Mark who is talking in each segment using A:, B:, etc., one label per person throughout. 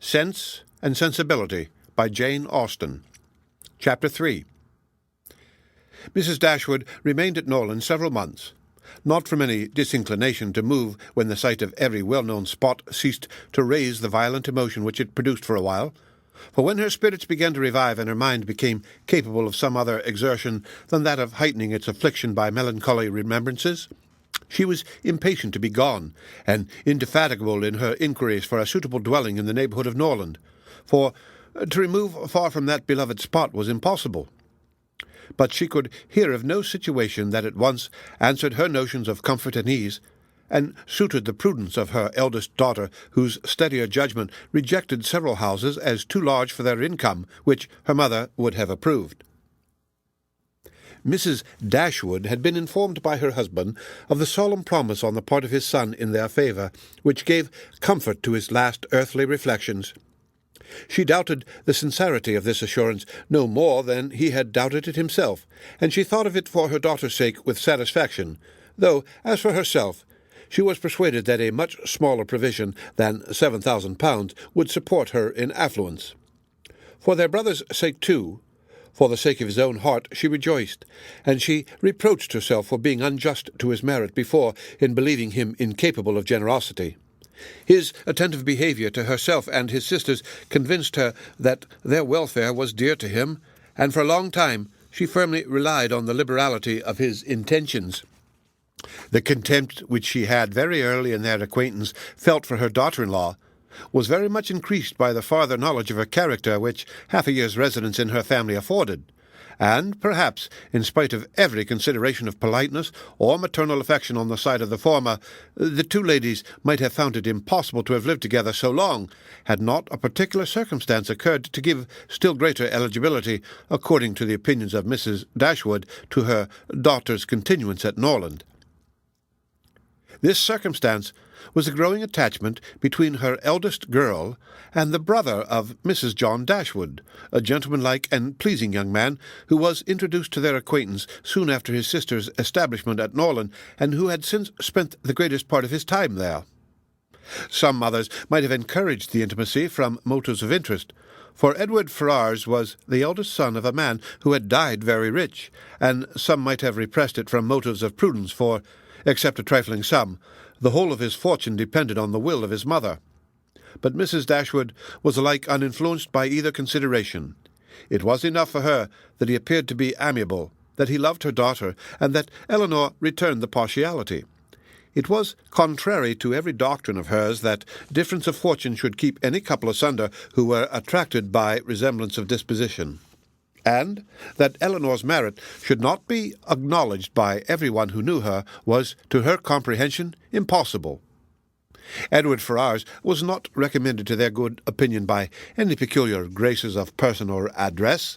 A: Sense and Sensibility by Jane Austen. Chapter 3. Mrs. Dashwood remained at Norland several months, not from any disinclination to move when the sight of every well-known spot ceased to raise the violent emotion which it produced for a while, for when her spirits began to revive and her mind became capable of some other exertion than that of heightening its affliction by melancholy remembrances, she was impatient to be gone, and indefatigable in her inquiries for a suitable dwelling in the neighbourhood of Norland, for to remove far from that beloved spot was impossible. But she could hear of no situation that at once answered her notions of comfort and ease, and suited the prudence of her eldest daughter, whose steadier judgment rejected several houses as too large for their income, which her mother would have approved. Mrs. Dashwood had been informed by her husband of the solemn promise on the part of his son in their favour, which gave comfort to his last earthly reflections. She doubted the sincerity of this assurance no more than he had doubted it himself, and she thought of it for her daughter's sake with satisfaction, though, as for herself, she was persuaded that a much smaller provision than £7,000 would support her in affluence. For their brother's sake, too, for the sake of his own heart, she rejoiced, and she reproached herself for being unjust to his merit before in believing him incapable of generosity. His attentive behaviour to herself and his sisters convinced her that their welfare was dear to him, and for a long time she firmly relied on the liberality of his intentions. The contempt which she had very early in their acquaintance felt for her daughter-in-law was very much increased by the farther knowledge of her character which half a year's residence in her family afforded, and perhaps, in spite of every consideration of politeness or maternal affection on the side of the former, the two ladies might have found it impossible to have lived together so long, had not a particular circumstance occurred to give still greater eligibility, according to the opinions of Mrs. Dashwood, to her daughter's continuance at Norland. This circumstance was a growing attachment between her eldest girl and the brother of Mrs. John Dashwood, a gentlemanlike and pleasing young man who was introduced to their acquaintance soon after his sister's establishment at Norland, and who had since spent the greatest part of his time there. Some mothers might have encouraged the intimacy from motives of interest, for Edward Ferrars was the eldest son of a man who had died very rich, and some might have repressed it from motives of prudence, for, except a trifling sum, the whole of his fortune depended on the will of his mother. But Mrs. Dashwood was alike uninfluenced by either consideration. It was enough for her that he appeared to be amiable, that he loved her daughter, and that Elinor returned the partiality. It was contrary to every doctrine of hers that difference of fortune should keep any couple asunder who were attracted by resemblance of disposition, and that Elinor's merit should not be acknowledged by every one who knew her was, to her comprehension, impossible. Edward Ferrars was not recommended to their good opinion by any peculiar graces of person or address.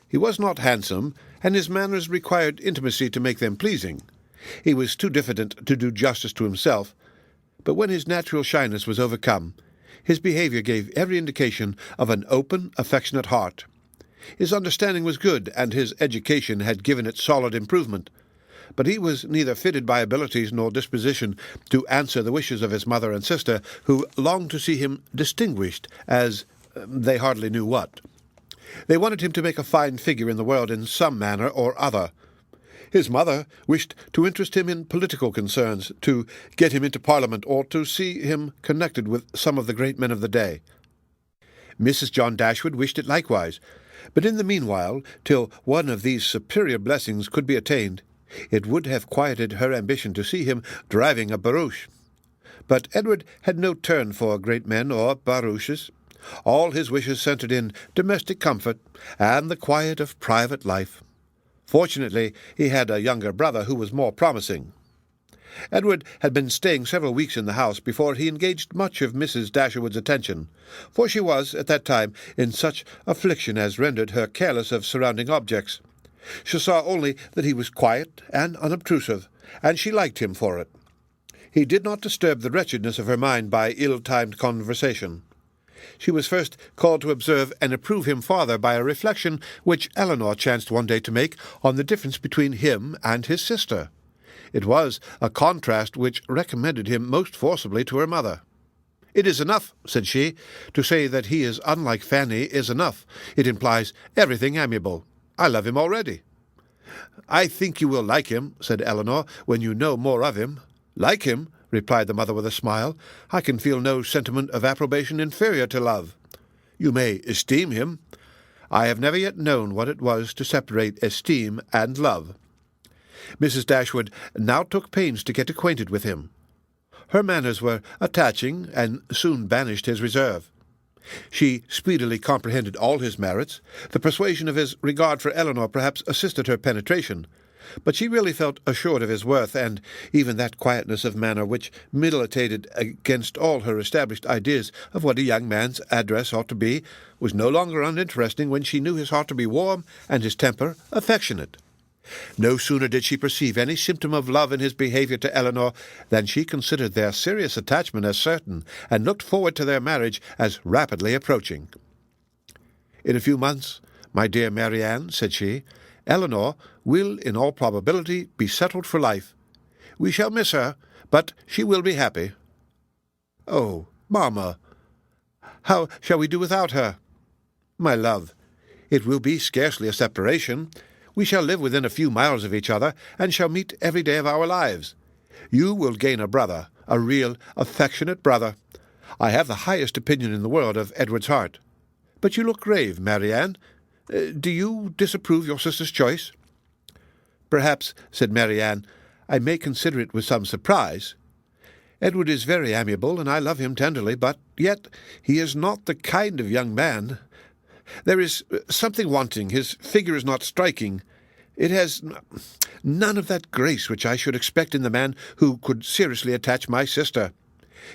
A: He was not handsome, and his manners required intimacy to make them pleasing. He was too diffident to do justice to himself, but when his natural shyness was overcome, his behaviour gave every indication of an open, affectionate heart. His understanding was good, and his education had given it solid improvement, but he was neither fitted by abilities nor disposition to answer the wishes of his mother and sister, who longed to see him distinguished as they hardly knew what. They wanted him to make a fine figure in the world in some manner or other. His mother wished to interest him in political concerns, to get him into Parliament, or to see him connected with some of the great men of the day. Mrs. John Dashwood wished it likewise, but in the meanwhile, till one of these superior blessings could be attained, it would have quieted her ambition to see him driving a barouche. But Edward had no turn for great men or barouches. All his wishes centred in domestic comfort and the quiet of private life. Fortunately, he had a younger brother who was more promising. Edward had been staying several weeks in the house before he engaged much of Mrs. Dashwood's attention, for she was, at that time, in such affliction as rendered her careless of surrounding objects. She saw only that he was quiet and unobtrusive, and she liked him for it. He did not disturb the wretchedness of her mind by ill-timed conversation. She was first called to observe and approve him farther by a reflection which Elinor chanced one day to make on the difference between him and his sister. It was a contrast which recommended him most forcibly to her mother. "It is enough," said she. "To say that he is unlike Fanny is enough. It implies everything amiable. I love him already." "I think you will like him," said Elinor, "when you know more of him." "Like him?" replied the mother with a smile. "I can feel no sentiment of approbation inferior to love." "You may esteem him." "I have never yet known what it was to separate esteem and love." Mrs. Dashwood now took pains to get acquainted with him. Her manners were attaching, and soon banished his reserve. She speedily comprehended all his merits. The persuasion of his regard for Elinor perhaps assisted her penetration, but she really felt assured of his worth, and even that quietness of manner which militated against all her established ideas of what a young man's address ought to be was no longer uninteresting when she knew his heart to be warm and his temper affectionate. No sooner did she perceive any symptom of love in his behaviour to Elinor than she considered their serious attachment as certain, and looked forward to their marriage as rapidly approaching. "In a few months, my dear Marianne," said she, "Elinor will in all probability be settled for life. We shall miss her, but she will be happy." "Oh, mamma, how shall we do without her?" "My love, it will be scarcely a separation. We shall live within a few miles of each other, and shall meet every day of our lives. You will gain a brother, a real, affectionate brother. I have the highest opinion in the world of Edward's heart. But you look grave, Marianne. Do you disapprove your sister's choice?" "Perhaps," said Marianne, "I may consider it with some surprise. Edward is very amiable, and I love him tenderly, but yet he is not the kind of young man. There is something wanting. His figure is not striking. It has none of that grace which I should expect in the man who could seriously attach my sister.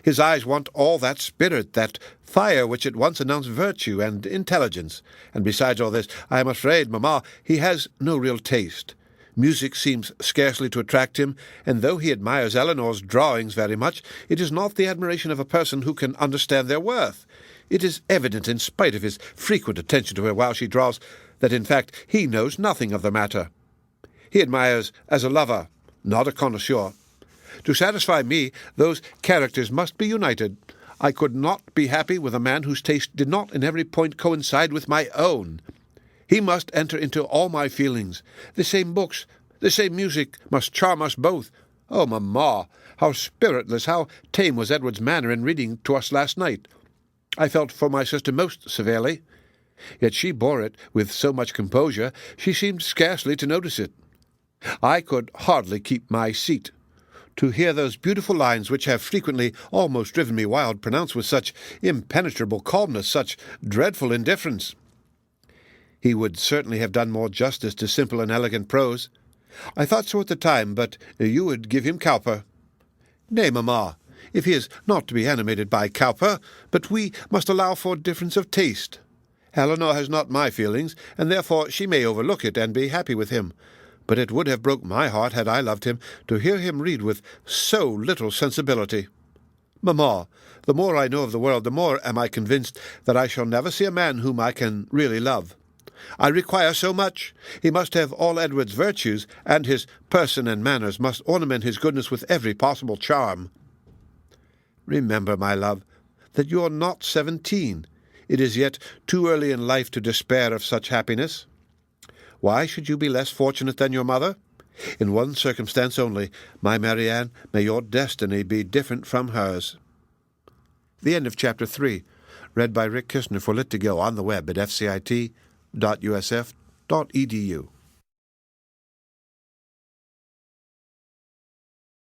A: His eyes want all that spirit, that fire which at once announced virtue and intelligence. And besides all this, I am afraid, mamma, he has no real taste. Music seems scarcely to attract him, and though he admires Elinor's drawings very much, it is not the admiration of a person who can understand their worth. It is evident, in spite of his frequent attention to her while she draws, that in fact he knows nothing of the matter. He admires as a lover, not a connoisseur. To satisfy me, those characters must be united. I could not be happy with a man whose taste did not in every point coincide with my own. He must enter into all my feelings. The same books, the same music must charm us both. Oh, mamma, how spiritless, how tame was Edward's manner in reading to us last night! I felt for my sister most severely. Yet she bore it with so much composure, she seemed scarcely to notice it. I could hardly keep my seat. To hear those beautiful lines which have frequently almost driven me wild pronounced with such impenetrable calmness, such dreadful indifference. He would certainly have done more justice to simple and elegant prose. I thought so at the time, but you would give him Cowper. Nay, mamma, if he is not to be animated by Cowper, but we must allow for difference of taste. Elinor has not my feelings, and therefore she may overlook it and be happy with him. But it would have broke my heart, had I loved him, to hear him read with so little sensibility. Mamma, the more I know of the world, the more am I convinced that I shall never see a man whom I can really love. I require so much. He must have all Edward's virtues, and his person and manners must ornament his goodness with every possible charm. Remember, my love, that you are not 17. It is yet too early in life to despair of such happiness. Why should you be less fortunate than your mother? In one circumstance only, my Marianne, may your destiny be different from hers. The end of Chapter 3, read by Rick Kistner for Lit2Go on the web at fcit.usf.edu.